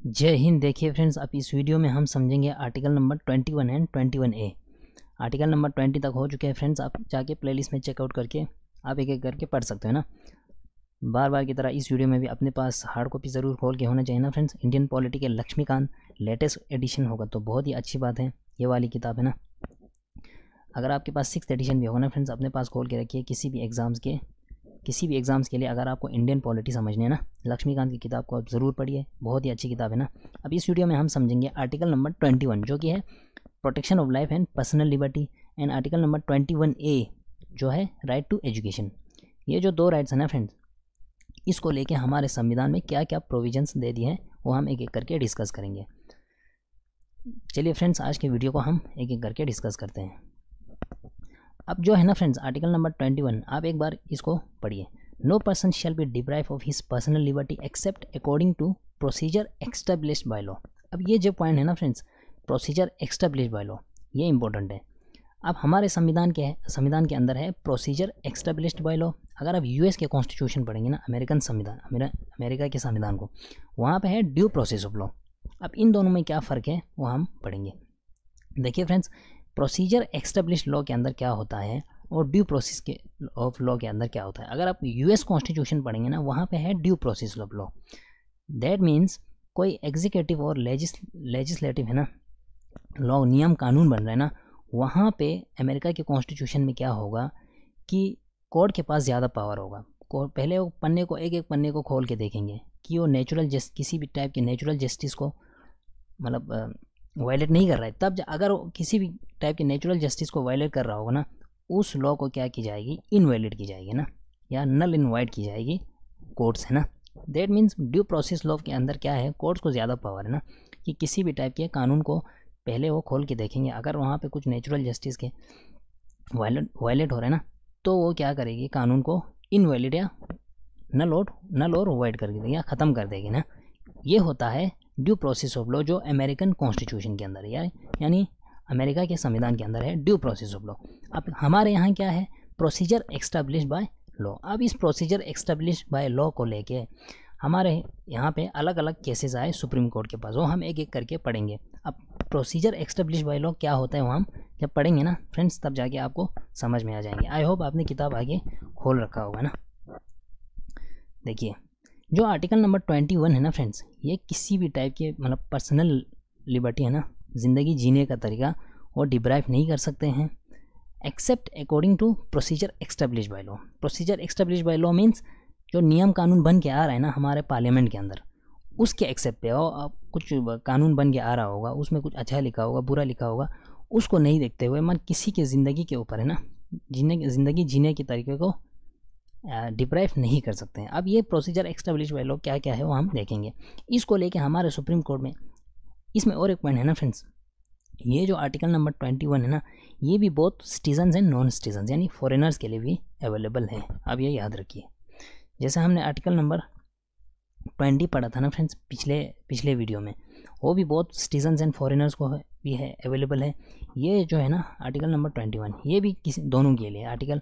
जय हिंद। देखिए फ्रेंड्स, अब इस वीडियो में हम समझेंगे article number 21 and 21A। Article number 20 तक हो चुके हैं फ्रेंड्स। आप जाके प्लेलिस्ट में चेकआउट करके आप एक एक करके पढ़ सकते हो ना। बार बार की तरह इस वीडियो में भी अपने पास हार्ड कॉपी ज़रूर खोल के होना चाहिए ना फ्रेंड्स। इंडियन पॉलिटी के लक्ष्मीकांत लेटेस्ट एडिशन होगा तो बहुत ही अच्छी बात है। ये वाली किताब है ना। अगर आपके पास 6th एडिशन भी होगा ना फ्रेंड्स, अपने पास खोल के रखिए। किसी भी एग्ज़ाम्स के लिए अगर आपको इंडियन पॉलिटी समझनी है ना, लक्ष्मीकांत की किताब को आप ज़रूर पढ़िए, बहुत ही अच्छी किताब है ना। अब इस वीडियो में हम समझेंगे आर्टिकल नंबर 21 जो कि है protection of life and personal liberty, and article number 21A जो है राइट टू एजुकेशन। ये जो दो राइट्स हैं ना फ्रेंड्स, इसको लेके हमारे संविधान में क्या क्या प्रोविजंस दे दिए हैं वो हम एक एक करके डिस्कस करेंगे। चलिए फ्रेंड्स, आज के वीडियो को हम एक एक करके डिस्कस करते हैं। अब जो है ना फ्रेंड्स, आर्टिकल नंबर 21 आप एक बार इसको पढ़िए। No person shall be deprive of his personal liberty except according to procedure established by law. अब ये जो पॉइंट है ना friends, procedure established by law, ये इंपॉर्टेंट है। अब हमारे संविधान के अंदर है प्रोसीजर एस्टेब्लिश्ड बाय लॉ। अगर आप यूएस के कॉन्स्टिट्यूशन पढ़ेंगे ना, अमेरिका के संविधान को, वहाँ पे है ड्यू प्रोसेस ऑफ लॉ। अब इन दोनों में क्या फ़र्क है वो हम पढ़ेंगे। देखिए फ्रेंड्स, प्रोसीजर एस्टेब्लिश्ड लॉ के अंदर क्या होता है और ड्यू प्रोसेस के ऑफ लॉ के अंदर क्या होता है। अगर आप यूएस कॉन्स्टिट्यूशन पढ़ेंगे ना, वहाँ पे है due process of law. That means कोई एग्जीक्यूटिव और लेजिस्लेटिव है ना, लॉ नियम कानून बन रहा है ना, वहाँ पे अमेरिका के कॉन्स्टिट्यूशन में क्या होगा कि कोर्ट के पास ज़्यादा पावर होगा। पहले वो एक एक पन्ने को खोल के देखेंगे कि वो किसी भी टाइप के नेचुरल जस्टिस को मतलब वायलेट नहीं कर रहा है। तब अगर वो किसी भी टाइप के नेचुरल जस्टिस को वायलेट कर रहा होगा ना, उस लॉ को क्या की जाएगी, इनवैलिड की जाएगी ना, या नल इन वाइड की जाएगी कोर्ट्स है ना। That means due process law के अंदर क्या है, कोर्ट्स को ज़्यादा पावर है ना कि किसी भी टाइप के कानून को पहले वो खोल के देखेंगे। अगर वहाँ पे कुछ नेचुरल जस्टिस के वायलेट हो रहे हैं ना, तो वो क्या करेगी, कानून को इनवैलिड या नल और वाइड कर देगी या ख़त्म कर देगी ना। ये होता है ड्यू प्रोसेस ऑफ लॉ जो अमेरिकन कॉन्स्टिट्यूशन के अंदर है, यानी अमेरिका के संविधान के अंदर है ड्यू प्रोसेस ऑफ लॉ। अब हमारे यहाँ क्या है, प्रोसीजर एस्टेब्लिश्ड बाय लॉ। अब इस प्रोसीजर एस्टेब्लिश्ड बाय लॉ को लेके हमारे यहाँ पे अलग अलग केसेस आए सुप्रीम कोर्ट के पास, वो हम एक एक करके पढ़ेंगे। अब प्रोसीजर एस्टेब्लिश्ड बाय लॉ क्या होता है वो हम जब पढ़ेंगे ना फ्रेंड्स, तब जाके आपको समझ में आ जाएंगे। आई होप आपने किताब आगे खोल रखा होगा ना। देखिए, जो आर्टिकल नंबर 21 है ना फ्रेंड्स, ये किसी भी टाइप के मतलब पर्सनल लिबर्टी है ना, ज़िंदगी जीने का तरीका वो डिप्राइव नहीं कर सकते हैं except according to procedure established by law. Procedure established by law means जो नियम कानून बन के आ रहा है ना हमारे पार्लियामेंट के अंदर, उसके एक्सेप्ट पे हो। अब कुछ कानून बन के आ रहा होगा, उसमें कुछ अच्छा लिखा होगा, बुरा लिखा होगा, उसको नहीं देखते हुए मन किसी के ज़िंदगी के ऊपर है ना, ज़िंदगी जीने के तरीके को डिप्राइव नहीं कर सकते हैं। अब ये प्रोसीजर एस्टेब्लिश बाय लॉ क्या क्या है वो हम देखेंगे। इसको लेके हमारे सुप्रीम कोर्ट में इसमें और एक पॉइंट है ना फ्रेंड्स, ये जो आर्टिकल नंबर 21 है ना, ये भी बहुत सिटीजन्स एंड नॉन सिटीजन्स यानी फॉरेनर्स के लिए भी अवेलेबल है। अब ये याद रखिए, जैसे हमने आर्टिकल नंबर 20 पढ़ा था ना फ्रेंड्स पिछले वीडियो में, वो भी बहुत सिटीजन्स एंड फॉरेनर्स को भी है अवेलेबल है। ये जो है ना आर्टिकल नंबर 21, ये भी दोनों के लिए आर्टिकल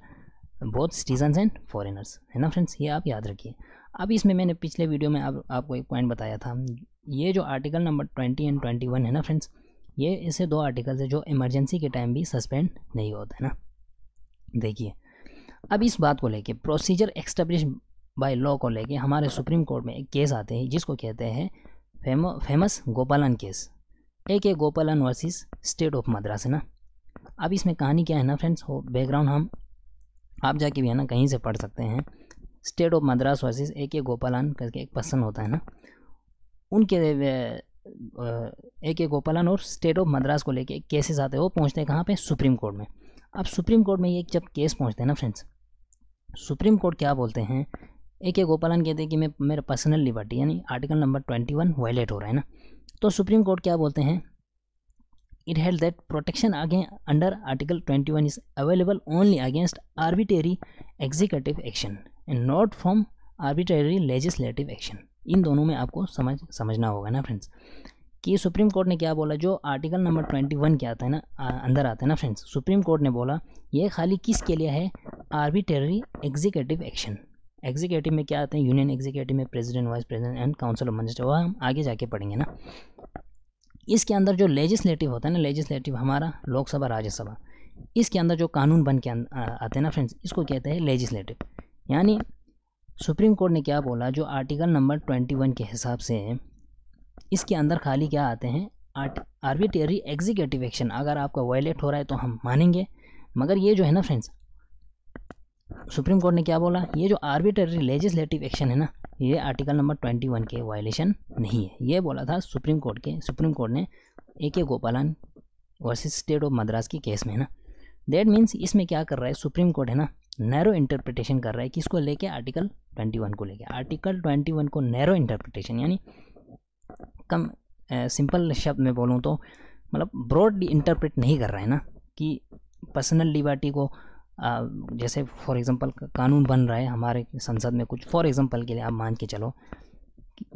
बहुत सिटीजन्स एंड फॉरेनर्स है ना फ्रेंड्स, ये आप याद रखिए। अब इसमें मैंने पिछले वीडियो में आपको एक पॉइंट बताया था, ये जो आर्टिकल नंबर 20 एंड 21 है ना फ्रेंड्स, ये ऐसे दो आर्टिकल्स है जो इमरजेंसी के टाइम भी सस्पेंड नहीं होता है ना। देखिए, अब इस बात को लेके प्रोसीजर एस्टेब्लिश बाय लॉ को लेके हमारे सुप्रीम कोर्ट में एक केस आते हैं जिसको कहते हैं फेमस गोपालन केस, A.K. गोपालन वर्सेस स्टेट ऑफ मद्रास है ना। अब इसमें कहानी क्या है ना फ्रेंड्स, वो बैकग्राउंड आप जाके भी है ना कहीं से पढ़ सकते हैं। State of Madras versus A.K. गोपालन करके एक पर्सन होता है ना, उनके A.K. गोपालन और स्टेट ऑफ मद्रास को लेके केसेस आते हैं। वो पहुंचते हैं कहाँ पे, सुप्रीम कोर्ट में। अब सुप्रीम कोर्ट में ये जब केस पहुंचते हैं ना फ्रेंड्स, सुप्रीम कोर्ट क्या बोलते हैं, A.K. गोपालन कहते हैं कि मेरा पर्सनल लिबर्टी यानी आर्टिकल नंबर 21 वायलेट हो रहा है ना। तो सुप्रीम कोर्ट क्या बोलते हैं, it held that protection under article 21 is available only against arbitrary executive action and not from arbitrary legislative action. इन दोनों में आपको समझना होगा ना फ्रेंड्स कि सुप्रीम कोर्ट ने क्या बोला। जो आर्टिकल नंबर 21 क्या आता है ना, अंदर आता है ना फ्रेंड्स, सुप्रीम कोर्ट ने बोला ये खाली किसके लिए है, आर्बिट्रेरी एग्जीक्यूटिव एक्शन, एग्जीक्यूटिव में क्या आते हैं, यूनियन एग्जीक्यूटिव में president, vice president and council of minister, वो हम आगे जाके पढ़ेंगे ना। इसके अंदर जो लेजिस्लेटिव होता है ना, लेजिस्लेटिव हमारा लोकसभा राज्यसभा, इसके अंदर जो कानून बन के आते हैं ना फ्रेंड्स, इसको कहते हैं लेजिस्लेटिव। यानी सुप्रीम कोर्ट ने क्या बोला, जो आर्टिकल नंबर 21 के हिसाब से इसके अंदर खाली क्या आते हैं, आर्बिट्रेरी एग्जीक्यूटिव एक्शन। अगर आपका वायलेट हो रहा है तो हम मानेंगे, मगर ये जो है ना फ्रेंड्स, सुप्रीम कोर्ट ने क्या बोला, ये जो आर्बिट्रेरी लेजिस्लेटिव एक्शन है ना, ये आर्टिकल नंबर 21 के वायलेशन नहीं है। ये बोला था सुप्रीम कोर्ट ने AK गोपालन वर्सेस स्टेट ऑफ मद्रास की केस में है ना। दैट मीन्स इसमें क्या कर रहा है सुप्रीम कोर्ट है ना, नैरो इंटरप्रिटेशन कर रहा है। किसको लेके, आर्टिकल 21 को लेके। आर्टिकल 21 को नैरो इंटरप्रिटेशन, यानी कम सिंपल शब्द में बोलूँ तो मतलब ब्रॉडली इंटरप्रेट नहीं कर रहा है ना, कि पर्सनल लिबर्टी को जैसे फॉर एग्जांपल कानून बन रहा है हमारे संसद में कुछ, फॉर एग्जांपल के लिए आप मान के चलो,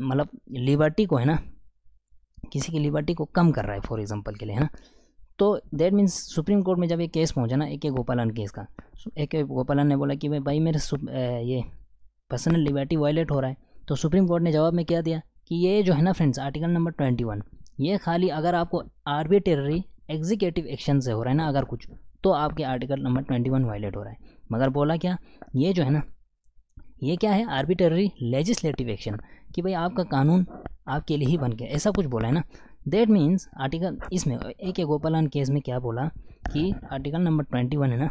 मतलब लिबर्टी को है ना, किसी की लिबर्टी को कम कर रहा है फॉर एग्जांपल के लिए है ना। तो दैट मीन्स सुप्रीम कोर्ट में जब ये केस पहुंचा ना AK गोपालन केस का, AK गोपालन ने बोला कि भाई मेरे ये पर्सनल लिबर्टी वायलेट हो रहा है। तो सुप्रीम कोर्ट ने जवाब में क्या दिया कि ये जो है ना फ्रेंड्स, आर्टिकल नंबर 21 ये खाली अगर आपको आर्बिट्रेरी एग्जीक्यूटिव एक्शन से हो रहा है ना अगर कुछ, तो आपके आर्टिकल नंबर 21 वायलेट हो रहा है। मगर बोला क्या, ये जो है ना, ये क्या है, आर्बिट्रेरी लेजिस्लेटिव एक्शन, कि भाई आपका कानून आपके लिए ही बन गया, ऐसा कुछ बोला है ना। दैट मीन्स आर्टिकल इसमें AK गोपालन केस में क्या बोला कि आर्टिकल नंबर 21 है ना,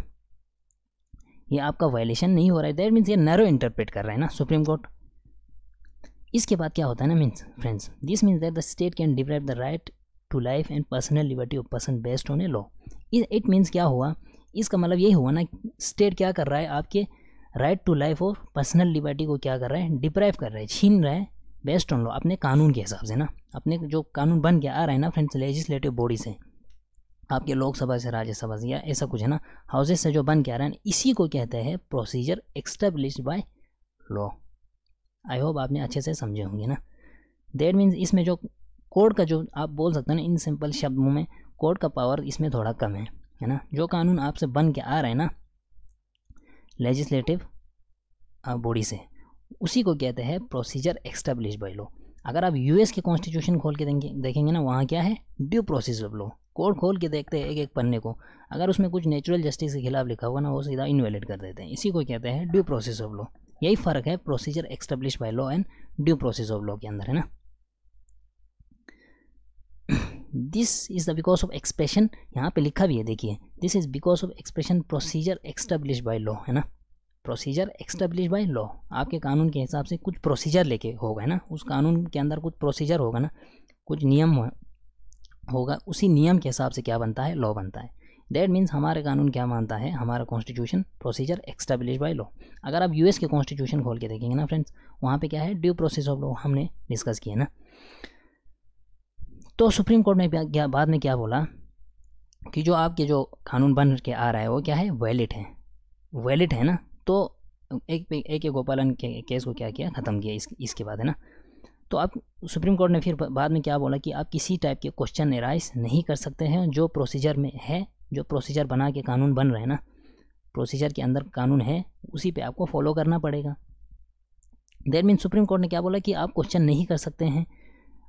ये आपका वायलेशन नहीं हो रहा है। दैट मीन्स ये नैरो इंटरप्रेट कर रहा है ना सुप्रीम कोर्ट। इसके बाद क्या होता है ना means friends, this means that the state can deprive the right to life and personal liberty of person based on a law. It means क्या हुआ, इसका मतलब यही हुआ ना, स्टेट क्या कर रहा है, आपके राइट टू लाइफ और पर्सनल लिबर्टी को क्या कर रहा है, डिप्राइव कर रहा है, छीन रहा है बेस्ड ऑन लॉ, अपने कानून के हिसाब से ना। अपने जो कानून बन के आ रहा है ना फ्रेंड्स, लेजिस्लेटिव बॉडी से, आपके लोकसभा से, राज्यसभा से, या ऐसा कुछ है ना, हाउसेस से जो बन के आ रहा है, इसी को कहते हैं procedure established by law. I hope आपने अच्छे से समझे होंगे ना। दैट मीन्स इसमें जो कोर्ट का, जो आप बोल सकते हैं ना इन सिंपल शब्दों में, कोर्ट का पावर इसमें थोड़ा कम है ना। जो कानून आपसे बन के आ रहा है ना लेजिस्लेटिव बॉडी से, उसी को कहते हैं प्रोसीजर एस्टेब्लिश बाय लॉ। अगर आप US के कॉन्स्टिट्यूशन खोल के देखेंगे ना, वहाँ क्या है, due process of law. Court खोल के देखते हैं एक एक पन्ने को, अगर उसमें कुछ नेचुरल जस्टिस के खिलाफ लिखा हुआ ना, वो सीधा इनवैलिड कर देते हैं। इसी को कहते हैं ड्यू प्रोसेस ऑफ लॉ। यही फ़र्क है procedure establish by law and due process of law के अंदर, है ना। This is the because of expression, यहाँ पे लिखा भी है देखिए, this is because of expression procedure establish by law, है ना। प्रोसीजर एस्टेब्लिश बाय लॉ, आपके कानून के हिसाब से कुछ प्रोसीजर लेके होगा ना, उस कानून के अंदर कुछ प्रोसीजर होगा ना, कुछ नियम होगा, उसी नियम के हिसाब से क्या बनता है, लॉ बनता है। दैट मीन्स हमारे कानून क्या मानता है, हमारा constitution procedure establish by law. अगर आप US के कॉन्स्टिट्यूशन खोल के देखेंगे ना फ्रेंड्स, वहाँ पे क्या है, ड्यू प्रोसेस ऑफ लॉ हमने डिस्कस किया ना। तो सुप्रीम कोर्ट ने बाद में क्या बोला कि जो आपके जो कानून बन के आ रहा है वो क्या है, वैलिड है ना। तो AK गोपालन के केस को क्या किया, ख़त्म किया इसके बाद, है ना। तो आप सुप्रीम कोर्ट ने फिर बाद में क्या बोला कि आप किसी टाइप के क्वेश्चन एराइज नहीं कर सकते हैं, जो प्रोसीजर में है, जो प्रोसीजर बना के कानून बन रहे हैं ना, प्रोसीजर के अंदर कानून है, उसी पे आपको फॉलो करना पड़ेगा। दैट मीन सुप्रीम कोर्ट ने क्या बोला कि आप क्वेश्चन नहीं कर सकते हैं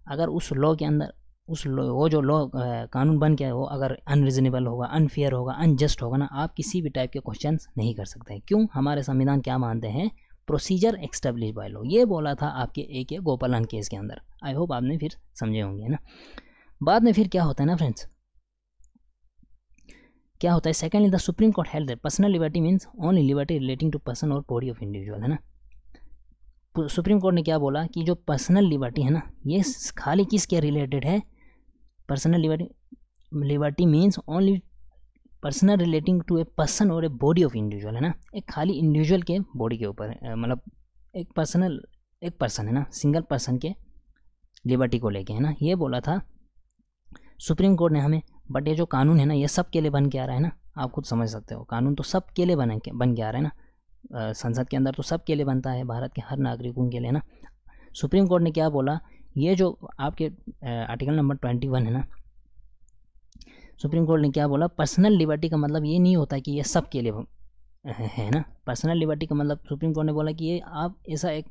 अगर उस लॉ के अंदर, वो जो लॉ कानून बन के वो अगर अनरीजनेबल होगा, अनफेयर होगा, अनजस्ट होगा ना, आप किसी भी टाइप के क्वेश्चन नहीं कर सकते हैं। क्यों, हमारे संविधान क्या मानते हैं, प्रोसीजर एस्टेब्लिश बाय लॉ। ये बोला था आपके AK गोपालन केस के अंदर। आई होप आपने फिर समझे होंगे ना। बाद में फिर क्या होता है ना फ्रेंड्स, क्या होता है, secondly the Supreme Court held that personal liberty means only liberty relating to person और बॉडी ऑफ इंडिविजुअल, है ना। सुप्रीम कोर्ट ने क्या बोला कि जो पर्सनल लिबर्टी है ना, ये खाली किसके रिलेटेड है, personal liberty means only personal relating to a person और ए बॉडी ऑफ इंडिविजुअल, है ना। एक खाली इंडिविजुअल के बॉडी के ऊपर, मतलब एक पर्सन है ना, सिंगल पर्सन के लिबर्टी को लेके, है ना, ये बोला था सुप्रीम कोर्ट ने हमें। बट ये जो कानून है ना, ये सब के लिए बन के आ रहा है ना, आप खुद समझ सकते हो, कानून तो सब के लिए बन के आ रहा है ना। संसद के अंदर तो सब के लिए बनता है, भारत के हर नागरिकों के लिए ना। सुप्रीम कोर्ट ने क्या बोला, ये जो आपके आर्टिकल नंबर 21 है ना, सुप्रीम कोर्ट ने क्या बोला, पर्सनल लिबर्टी का मतलब ये नहीं होता कि ये सब के लिए है ना। पर्सनल लिबर्टी का मतलब सुप्रीम कोर्ट ने बोला कि ये आप ऐसा एक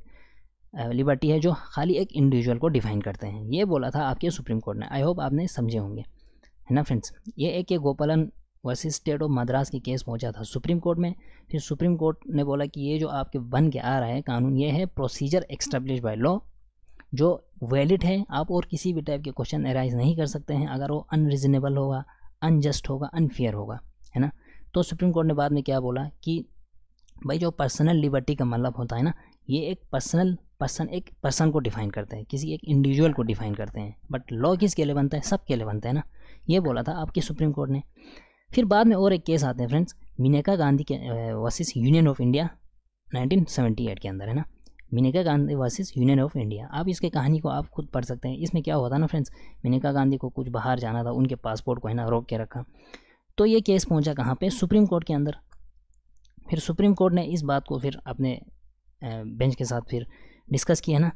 लिबर्टी है जो खाली एक इंडिविजुअल को डिफाइन करते हैं, ये बोला था आपके सुप्रीम कोर्ट ने। आई होप आपने समझे होंगे, है ना फ्रेंड्स। ये एक गोपालन वर्सेस स्टेट ऑफ मद्रास की केस पहुंचा था सुप्रीम कोर्ट में। फिर सुप्रीम कोर्ट ने बोला कि ये जो आपके बन के आ रहा है कानून, ये है प्रोसीजर एस्टेब्लिश बाय लॉ, जो वैलिड है। आप और किसी भी टाइप के क्वेश्चन एराइज नहीं कर सकते हैं अगर वो अनरीजनेबल होगा, अनजस्ट होगा, अनफेयर होगा, है ना। तो सुप्रीम कोर्ट ने बाद में क्या बोला कि भाई जो पर्सनल लिबर्टी का मतलब होता है ना, ये एक एक पर्सन को डिफाइन करते हैं, किसी एक इंडिविजुअल को डिफाइन करते हैं। बट लॉ किसके लिए बनता है? सबके लिए बनता है ना, ये बोला था आपके सुप्रीम कोर्ट ने। फिर बाद में और एक केस आते हैं फ्रेंड्स, मेनका गांधी के वर्सेस यूनियन ऑफ इंडिया 1978 के अंदर, है ना। Maneka Gandhi versus Union of India, आप इसके कहानी को आप खुद पढ़ सकते हैं। इसमें क्या हुआ था ना फ्रेंड्स, मेनका गांधी को कुछ बाहर जाना था, उनके पासपोर्ट को है ना रोक के रखा। तो ये केस पहुंचा कहाँ पे? सुप्रीम कोर्ट के अंदर। फिर सुप्रीम कोर्ट ने इस बात को फिर अपने बेंच के साथ फिर डिस्कस किया ना।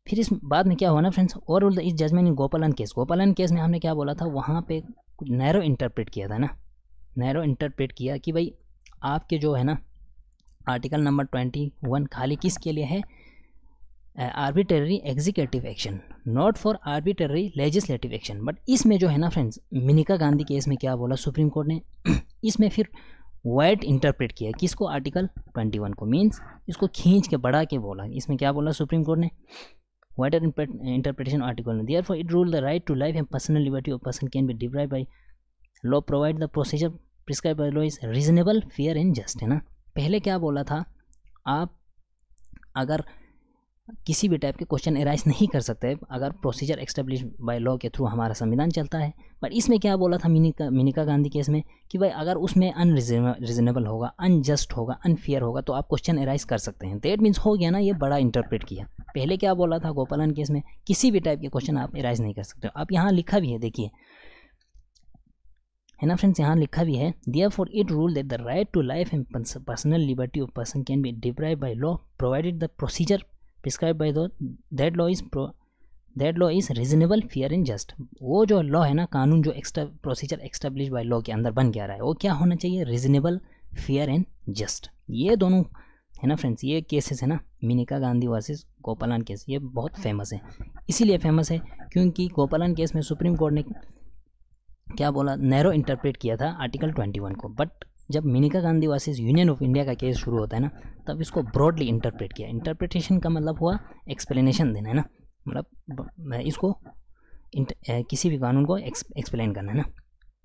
फिर इस बाद में क्या हुआ ना फ्रेंड्स, ओवरऑल इस जजमेंट इन गोपालन केस में हमने क्या बोला था, वहाँ पे कुछ नैरो इंटरप्रेट किया था ना, नैरो इंटरप्रेट किया कि भाई आपके जो है ना आर्टिकल नंबर 21 खाली किसके लिए है? Arbitrary executive action, not for arbitrary legislative action. But इसमें जो है ना फ्रेंड्स, मेनका गांधी केस में क्या बोला सुप्रीम कोर्ट ने इसमें फिर वाइड इंटरप्रेट किया किसको? आर्टिकल 21 को, मीन्स इसको खींच के बढ़ा के बोला। इसमें क्या बोला सुप्रीम कोर्ट ने? वाइड इंटरप्रिटेशन आर्टिकल में, therefore it rule the right to life and personal liberty of person can be deprived by law provide the procedure prescribe by law is reasonable, fair and just, है ना। पहले क्या बोला था, आप अगर किसी भी टाइप के क्वेश्चन एराइज नहीं कर सकते अगर प्रोसीजर एस्टेब्लिश बाय लॉ के थ्रू हमारा संविधान चलता है। बट इसमें क्या बोला था मेनका गांधी केस में कि भाई अगर उसमें अनरीजनेबल होगा, अनजस्ट होगा, अनफेयर होगा तो आप क्वेश्चन एराइज कर सकते हैं। दैट मीन्स हो गया ना, ये बड़ा इंटरप्रेट किया। पहले क्या बोला था गोपालन केस में, किसी भी टाइप के क्वेश्चन आप एराइज नहीं कर सकते। आप यहाँ लिखा भी है, देखिए, है ना फ्रेंड्स, यहाँ लिखा भी है, therefore it rule that the right to life and personal liberty of person can be deprived by law provided the procedure prescribe by that law is reasonable, fair and just. वो जो law है ना, कानून जो procedure establish by law के अंदर बन के आ रहा है, वो क्या होना चाहिए? Reasonable, fair and just. ये दोनों है ना फ्रेंड्स, ये केसेस है ना, मेनका गांधी वर्सेस गोपालन केस, ये बहुत फेमस है। इसीलिए फेमस है क्योंकि गोपालन केस में सुप्रीम कोर्ट ने क्या बोला, नैरो इंटरप्रेट किया था आर्टिकल 21 को। बट जब Maneka Gandhi versus Union of India का केस शुरू होता है ना, तब इसको ब्रॉडली इंटरप्रेट किया। इंटरप्रिटेशन का मतलब हुआ एक्सप्लेनेशन देना, है ना, मतलब इसको किसी भी कानून को एक्सप्लेन करना, है ना।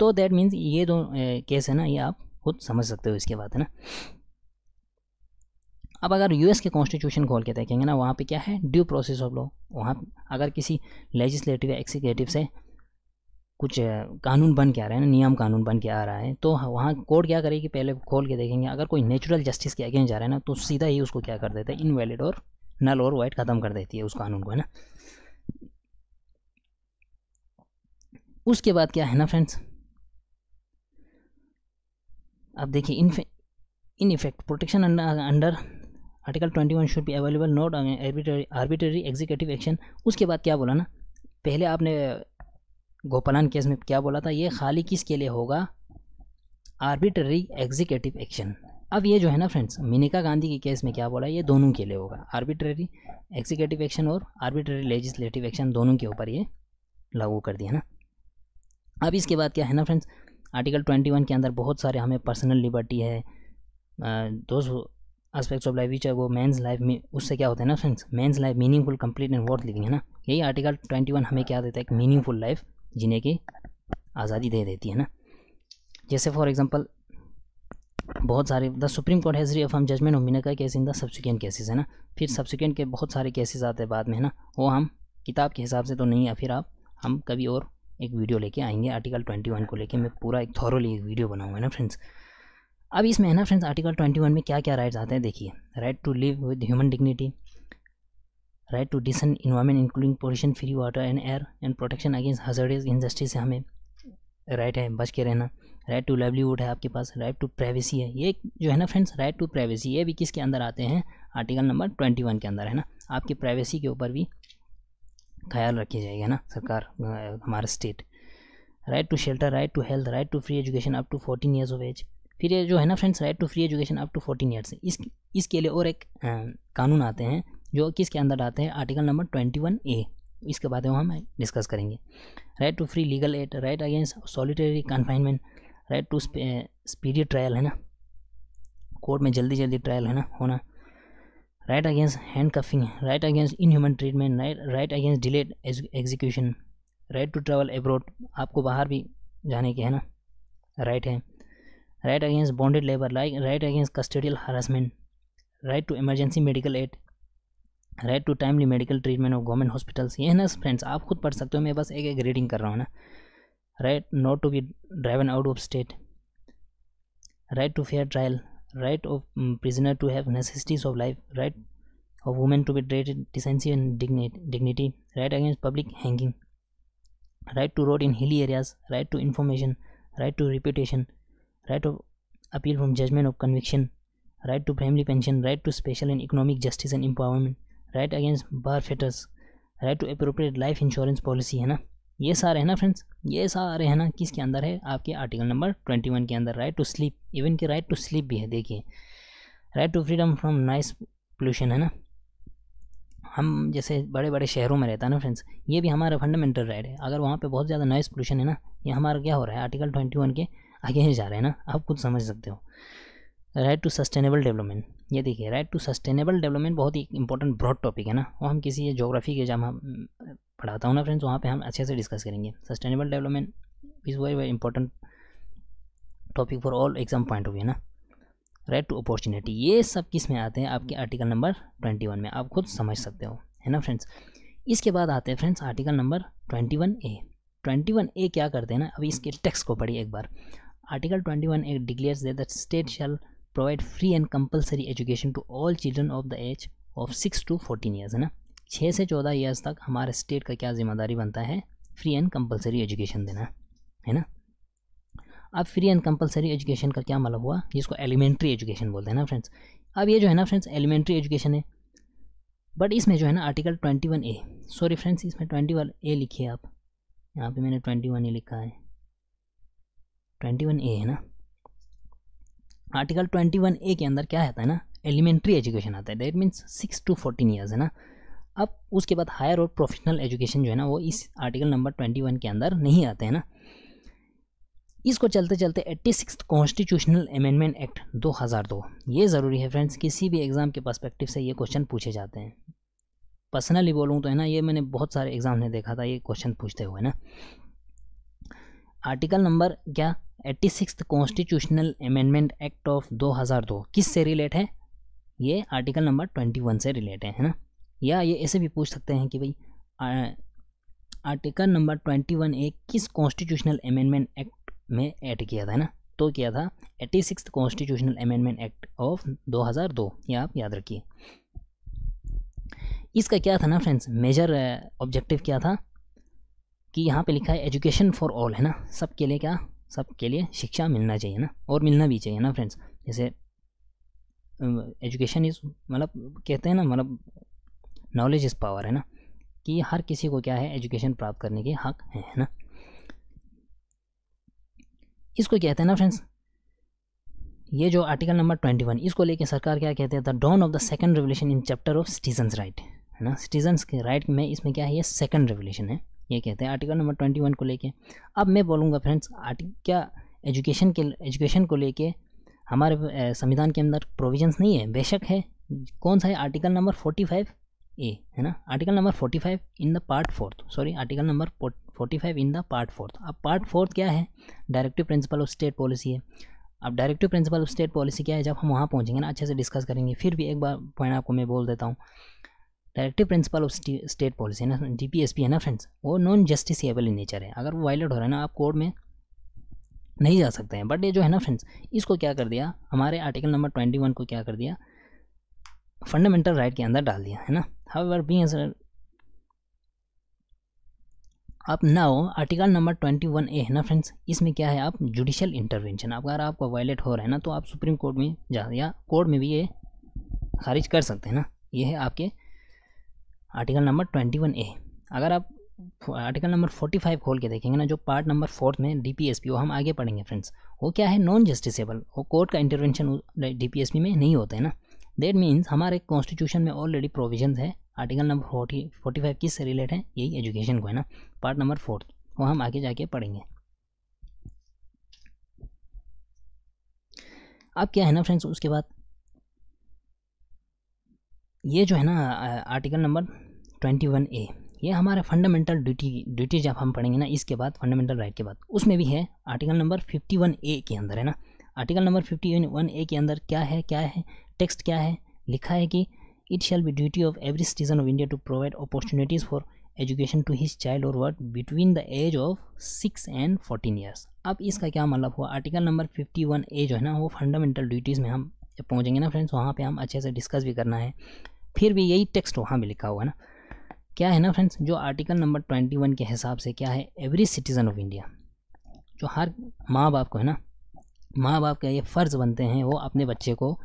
तो दैट मीन्स ये दो केस है ना, ये आप खुद समझ सकते हो इसके बाद, है ना। अब अगर यूएस के कॉन्स्टिट्यूशन खोल के देखेंगे ना, वहाँ पे क्या है? Due process of law. वहाँ अगर किसी लेजिस्लेटिव या एक्सिक्यूटिव से कुछ कानून बन के आ रहा है ना, नियम कानून बन के आ रहा है, तो वहाँ कोर्ट क्या करेगी? पहले खोल के देखेंगे, अगर कोई नेचुरल जस्टिस के अगेंस्ट जा रहा है ना, तो सीधा ही उसको क्या कर देता है? इनवैलिड और नल और वाइड खत्म कर देती है उस कानून को, है ना। उसके बाद क्या है ना फ्रेंड्स, अब देखिए, in effect protection under article 21 should be available, not arbitrary executive action. उसके बाद क्या बोला ना, पहले आपने गोपालन केस में क्या बोला था, ये खाली किसके लिए होगा? Arbitrary executive action. अब ये जो है ना फ्रेंड्स, मेनका गांधी के केस में क्या बोला, ये दोनों के लिए होगा। आर्बिट्रेरी एग्जीक्यूटिव एक्शन और आर्बिट्रेरी लेजिस्लेटिव एक्शन दोनों के ऊपर ये लागू कर दिया ना। अब इसके बाद क्या है ना फ्रेंड्स, आर्टिकल 21 के अंदर बहुत सारे हमें पर्सनल लिबर्टी है, दो एस्पेक्ट्स ऑफ लाइफ विच है वो मेंस लाइफ में, उससे क्या होता है ना friends, man's life meaningful, complete and worth living, है ना। यही आर्टिकल 21 हमें क्या देता है? एक मीनिंगफुल लाइफ जीने की आज़ादी दे देती है ना। जैसे फॉर एग्जांपल बहुत सारे, the Supreme Court has reaffirm judgement of Maneka case in the subsequent cases, है ना। फिर सब्सिक्वेंट के बहुत सारे केसेस आते हैं बाद में, है ना, वो हम किताब के हिसाब से तो नहीं, या फिर हम कभी और एक वीडियो लेके आएंगे आर्टिकल 21 को लेके, मैं पूरा एक थॉरोली एक वीडियो बनाऊंगा ना फ्रेंड्स। अब इसमें है ना फ्रेंड्स, आर्टिकल 21 में क्या क्या राइट्स आते हैं देखिए, right to live with human dignity, right to decent environment including pollution free water and air and protection against hazardous injustice से हमें राइट है बच के रहना, राइट टू लाइवलीहुड है आपके पास, राइट टू प्राइवेसी है। ये जो है ना फ्रेंड्स, राइट टू प्राइवेसी, ये भी किसके अंदर आते हैं? आर्टिकल नंबर 21 के अंदर, है ना। आपकी प्राइवेसी के ऊपर भी ख्याल रखी जाएगा ना सरकार, हमारा स्टेट। Right to shelter, right to health, right to free education up to 14 years of age, फिर ये जो है ना friends, right to free education up to 14 years, इसके लिए और एक कानून आते हैं जो किसके अंदर आते हैं, आर्टिकल नंबर 21A। इसके बाद हम डिस्कस करेंगे। Right to free legal aid, right against solitary confinement, right to speedy trial है ना, कोर्ट में जल्दी जल्दी ट्रायल है ना होना, right against handcuffing, right against inhuman treatment, right against delayed execution, right to travel abroad, आपको बाहर भी जाने के है ना राइट है, right against bonded labour, right against custodial harassment, right to emergency medical aid, right to timely medical treatment of government hospitals. ये है ना फ्रेंड्स, आप खुद पढ़ सकते हो, मैं बस एक एक रीडिंग कर रहा हूँ ना। Right not to be driven out of state, right to fair trial, right of prisoner to have necessities of life, right of women to be treated decency and dignity, right against public hanging, right to road in hilly areas, right to information, right to reputation, right of appeal from judgment of conviction, right to family pension, right to special and economic justice and empowerment, right against bar fetters, right to appropriate life insurance policy, है ना। ये सारे है ना friends, ये सारे है ना किसके अंदर है, आपके आर्टिकल नंबर 21 के अंदर। राइट टू स्लीप, इवन कि राइट टू स्लीप भी है, देखिए। Right to freedom from noise pollution है ना, हम जैसे बड़े बड़े शहरों में रहता है ना फ्रेंड्स, ये भी हमारा फंडामेंटल राइट है। अगर वहाँ पे बहुत ज़्यादा नॉइस पोल्यूशन है ना, ये हमारा क्या हो रहा है, आर्टिकल 21 के आगे जा रहे हैं ना, आप खुद समझ सकते हो। राइट टू सस्टेनेबल डेवलपमेंट, ये देखिए, राइट टू सस्टेनेबल डेवलपमेंट बहुत ही इंपॉर्टेंट ब्रॉड टॉपिक है ना, वो हम किसी ज्योग्राफी के जब हम पढ़ाता हूँ ना फ्रेंड्स, वहाँ पे हम अच्छे से डिस्कस करेंगे। Sustainable development is very very important topic for all exam point of view ना। राइट टू अपॉर्चुनिटी, ये सब किस में आते हैं, आपके आर्टिकल नंबर 21 में, आप खुद समझ सकते हो, है ना फ्रेंड्स। इसके बाद आते हैं friends article number 21A। 21A क्या करते हैं ना, अभी इसके टेक्स्ट को पढ़िए एक बार। Article 21A declares that the state shall provide free and compulsory education to all children of the age of 6 to 14 years, है ना। 6 से 14 ईयर्स तक हमारे स्टेट का क्या जिम्मेदारी बनता है, फ्री एंड कंपलसरी एजुकेशन देना, है ना। अब फ्री एंड कंपलसरी एजुकेशन का क्या मतलब हुआ, जिसको एलिमेंट्री एजुकेशन बोलते हैं ना फ्रेंड्स। अब ये जो है ना फ्रेंड्स एलिमेंट्री एजुकेशन है, बट इसमें जो है ना आर्टिकल 21A, सॉरी फ्रेंड्स इसमें 21A लिखिए आप, यहाँ पे मैंने 21A लिखा है, 21A है ना। आर्टिकल 21A के अंदर क्या आता है ना, एलिमेंट्री एजुकेशन आता है, दैट मीन्स 6 to 14 ईयर्स, है ना। अब उसके बाद हायर और प्रोफेशनल एजुकेशन जो है ना, वो इस आर्टिकल नंबर 21 के अंदर नहीं आते हैं ना। इसको चलते चलते 86th कॉन्स्टिट्यूशनल अमेंडमेंट एक्ट 2002, ये ज़रूरी है फ्रेंड्स, किसी भी एग्ज़ाम के पर्सपेक्टिव से ये क्वेश्चन पूछे जाते हैं। पर्सनली बोलूँ तो है ना, ये मैंने बहुत सारे एग्जाम में देखा था ये क्वेश्चन पूछते हुए ना। आर्टिकल नंबर क्या, 86th constitutional amendment act of 2002 किस से रिलेट है, ये आर्टिकल नंबर 21 से रिलेट है ना। या ये ऐसे भी पूछ सकते हैं कि भाई आर्टिकल नंबर 21A किस कॉन्स्टिट्यूशनल अमेंडमेंट एक्ट में ऐड किया था ना, तो किया था 86th constitutional amendment act of 2002, ये आप याद रखिए। इसका क्या था ना फ्रेंड्स, मेजर ऑब्जेक्टिव क्या था कि यहाँ पे लिखा है एजुकेशन फॉर ऑल, है ना, सबके लिए, क्या सबके लिए शिक्षा मिलना चाहिए ना, और मिलना भी चाहिए ना फ्रेंड्स। जैसे एजुकेशन इज मतलब कहते हैं ना, मतलब नॉलेज इज़ पावर, है ना, कि हर किसी को क्या है एजुकेशन प्राप्त करने के हक है ना। इसको कहते हैं ना फ्रेंड्स, ये जो आर्टिकल नंबर 21, इसको लेके सरकार क्या कहते हैं, the dawn of the second revolution in chapter of citizens right, है ना। सिटीजन्स के राइट में इसमें क्या है, ये सेकंड रेवोल्यूशन है, ये कहते हैं आर्टिकल नंबर 21 को लेके। अब मैं बोलूँगा फ्रेंड्स, क्या एजुकेशन को लेके हमारे संविधान के अंदर प्रोविजंस नहीं है, बेशक है। कौन सा है, आर्टिकल नंबर 45A, है ना, article number 45 in the part 4th, sorry article number 45 in the part 4th। अब पार्ट 4th क्या है, directive principle of state policy है। अब directive principle of state policy क्या है, जब हम वहाँ पहुँचेंगे ना अच्छे से डिस्कस करेंगे। फिर भी एक बार पॉइंट आपको मैं बोल देता हूँ, directive principle of state policy है ना, DPSP है ना फ्रेंड्स, वो नॉन जस्टिसिएबल इन नेचर है। अगर वो वायलेट हो रहा है ना, आप कोर्ट में नहीं जा सकते हैं। बट ये जो है ना फ्रेंड्स, इसको क्या कर दिया, हमारे आर्टिकल नंबर 21 को क्या कर दिया, फंडामेंटल राइट के अंदर डाल दिया, है ना। हाउएवर बीइंग अब नाउ आर्टिकल नंबर 21A है ना फ्रेंड्स, इसमें क्या है, आप जुडिशियल इंटरवेंशन, अगर आपका वायलेट हो रहा है ना, तो आप सुप्रीम कोर्ट में जा या कोर्ट में भी ये खारिज कर सकते हैं ना। ये है आपके आर्टिकल नंबर 21A। अगर आप आर्टिकल नंबर 45 खोल के देखेंगे ना, जो पार्ट नंबर 4 में डीपीएसपी, वो हम आगे पढ़ेंगे फ्रेंड्स। वो क्या है, नॉन जस्टिसेबल, वो कोर्ट का इंटरवेंशन डीपीएसपी में नहीं होता है ना। दैट मीन्स हमारे कॉन्स्टिट्यूशन में ऑलरेडी प्रोविजन है। आर्टिकल नंबर 45 किस से रिलेट है, यही एजुकेशन को है ना, पार्ट नंबर 4, वो हम आगे जाके पढ़ेंगे। अब क्या है ना फ्रेंड्स, उसके बाद ये जो है ना आर्टिकल नंबर 21A, ये हमारे फंडामेंटल ड्यूटी जब हम पढ़ेंगे ना, इसके बाद फंडामेंटल राइट के बाद, उसमें भी है आर्टिकल नंबर 51A के अंदर है ना। आर्टिकल नंबर 51A के अंदर क्या है टेक्स्ट क्या है, लिखा है कि it shall be duty of every citizen of India to provide opportunities for education to his child or ward between the age of 6 and 14 years. अब इसका क्या मतलब हुआ, आर्टिकल नंबर 51A जो है ना, वो फंडामेंटल ड्यूटीज़ में हम जब पहुँचेंगे ना फ्रेंड्स, वहाँ पे हम अच्छे से डिस्कस भी करना है। फिर भी यही टेक्स्ट वहाँ भी लिखा हुआ है ना, क्या है ना फ्रेंड्स, जो आर्टिकल नंबर 21 के हिसाब से क्या है, एवरी सिटीज़न ऑफ इंडिया, जो हर माँ बाप को है ना, माँ बाप का ये फ़र्ज़ बनते हैं वो अपने बच्चे को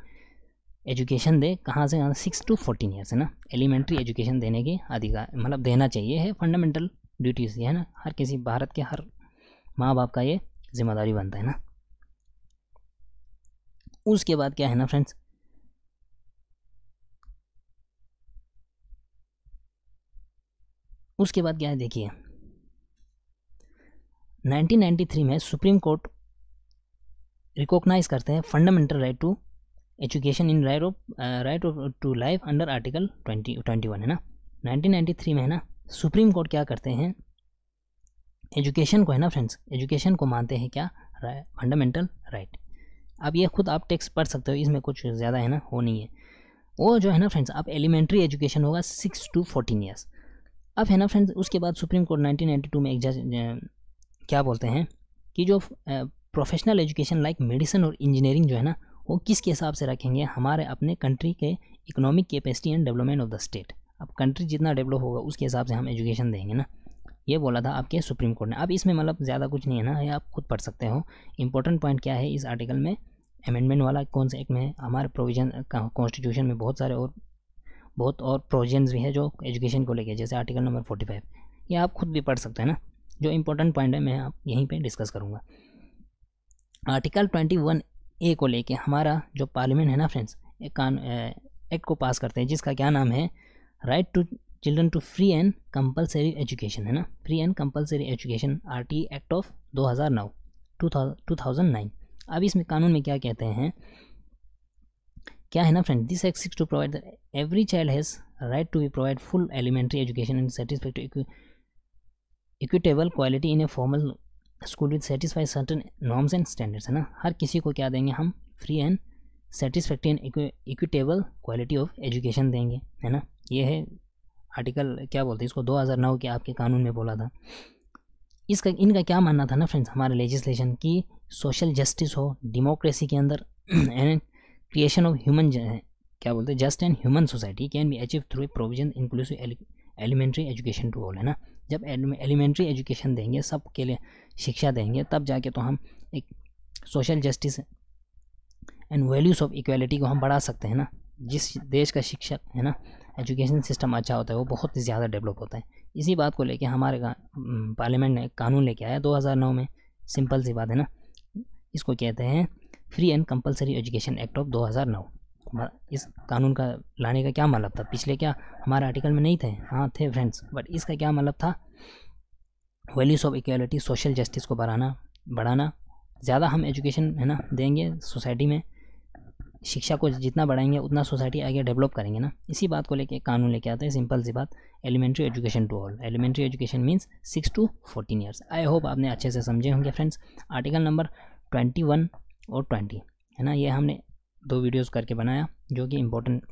एजुकेशन दे, कहाँ से, 6 to 14 ईयर्स है ना, एलिमेंट्री एजुकेशन देने की अधिकार, मतलब देना चाहिए, है फंडामेंटल ड्यूटीज़ है ना, हर किसी भारत के हर माँ बाप का ये जिम्मेदारी बनता है ना। उसके बाद क्या है ना फ्रेंड्स, उसके बाद क्या है देखिए, 1993 में सुप्रीम कोर्ट रिकॉग्नाइज करते हैं fundamental right to education in right of to life under article 21 है ना। 1993 में है ना, सुप्रीम कोर्ट क्या करते हैं, एजुकेशन को है ना फ्रेंड्स, एजुकेशन को मानते हैं क्या, फंडामेंटल राइट। अब ये खुद आप टेक्स्ट पढ़ सकते हो, इसमें कुछ ज़्यादा है ना वो नहीं है। वो जो है ना फ्रेंड्स, अब एलिमेंट्री एजुकेशन होगा 6 to 14 ईयर्स। अब है ना फ्रेंड्स, उसके बाद सुप्रीम कोर्ट 1992 में एक जज क्या बोलते हैं कि जो प्रोफेशनल एजुकेशन लाइक मेडिसिन और इंजीनियरिंग जो है ना, वो किसके हिसाब से रखेंगे, हमारे अपने कंट्री के economic capacity and development of the state. अब कंट्री जितना डेवलप होगा उसके हिसाब से हम एजुकेशन देंगे ना, ये बोला था आपके सुप्रीम कोर्ट ने। अब इसमें मतलब ज़्यादा कुछ नहीं है ना, ये आप खुद पढ़ सकते हो। इंपॉर्टेंट पॉइंट क्या है इस आर्टिकल में, अमेंडमेंट वाला कौन से एक में है, हमारे प्रोविजन कॉन्स्टिट्यूशन में बहुत सारे और प्रोविजंस भी है जो एजुकेशन को लेके, जैसे आर्टिकल नंबर 45, ये आप खुद भी पढ़ सकते हैं ना। जो इंपॉर्टेंट पॉइंट है मैं आप यहीं पे डिस्कस करूँगा। आर्टिकल 21A को लेके हमारा जो पार्लियामेंट है ना फ्रेंड्स, एक एक्ट को पास करते हैं जिसका क्या नाम है, right to children to free and compulsory education है ना, free and compulsory education, RT act of 2009। अब इसमें कानून में क्या कहते हैं, क्या है ना friend, this act seeks to provide every child has right to be provide full elementary education and satisfactory equitable quality in a formal school with satisfy certain norms and standards है ना। हर किसी को क्या देंगे हम, free and satisfactory and equitable quality of education देंगे है ना। ये है आर्टिकल क्या बोलते हैं इसको, 2009 के आपके कानून में बोला था। इनका क्या मानना था ना फ्रेंड्स, हमारे लेजिस्लेशन की सोशल जस्टिस हो डेमोक्रेसी के अंदर एंड क्रिएशन ऑफ ह्यूमन क्या बोलते हैं just and human society can be achieve through a provision inclusive elementary education to all है ना। जब एलिमेंट्री एजुकेशन देंगे, सब के लिए शिक्षा देंगे, तब जाके तो हम एक social justice and values of equality को हम बढ़ा सकते हैं ना। जिस देश का शिक्षक है ना एजुकेशन सिस्टम अच्छा होता है वो बहुत ही ज़्यादा डेवलप होता है। इसी बात को लेके हमारे पार्लियामेंट ने कानून लेके आया 2009 में, सिंपल सी बात है ना। इसको कहते हैं free and compulsory education act of 2009। इस कानून का लाने का क्या मतलब था, पिछले क्या हमारे आर्टिकल में नहीं थे, हाँ थे फ्रेंड्स, बट इसका क्या मतलब था, values of equality, social justice को बढ़ाना। ज़्यादा हम एजुकेशन है ना देंगे सोसाइटी में, शिक्षा को जितना बढ़ाएंगे उतना सोसाइटी आगे डेवलप करेंगे ना। इसी बात को लेके कानून लेके आते हैं, सिंपल सी बात, elementary education to all. Elementary education means 6 to 14 years. I hope आपने अच्छे से समझे होंगे फ्रेंड्स। आर्टिकल नंबर 21 और 20 है ना, ये हमने 2 वीडियोस करके बनाया जो कि इंपॉर्टेंट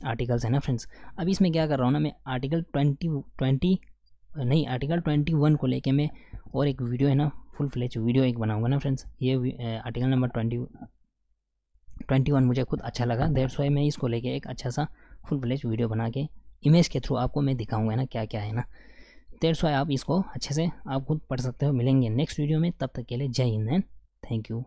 आर्टिकल्स है ना फ्रेंड्स। अब इसमें क्या कर रहा हूँ ना मैं, आर्टिकल 21 को लेके मैं और एक वीडियो है ना फुल फ्लेज वीडियो एक बनाऊँगा ना फ्रेंड्स। ये आर्टिकल नंबर 21 मुझे खुद अच्छा लगा, दैट्स वाई मैं इसको लेके एक अच्छा सा फुल फ्लेज वीडियो बना के इमेज के थ्रू आपको मैं दिखाऊंगा ना क्या क्या है ना। दैट्स वाई आप इसको अच्छे से आप खुद पढ़ सकते हो। मिलेंगे नेक्स्ट वीडियो में, तब तक के लिए जय हिंद एंड थैंक यू।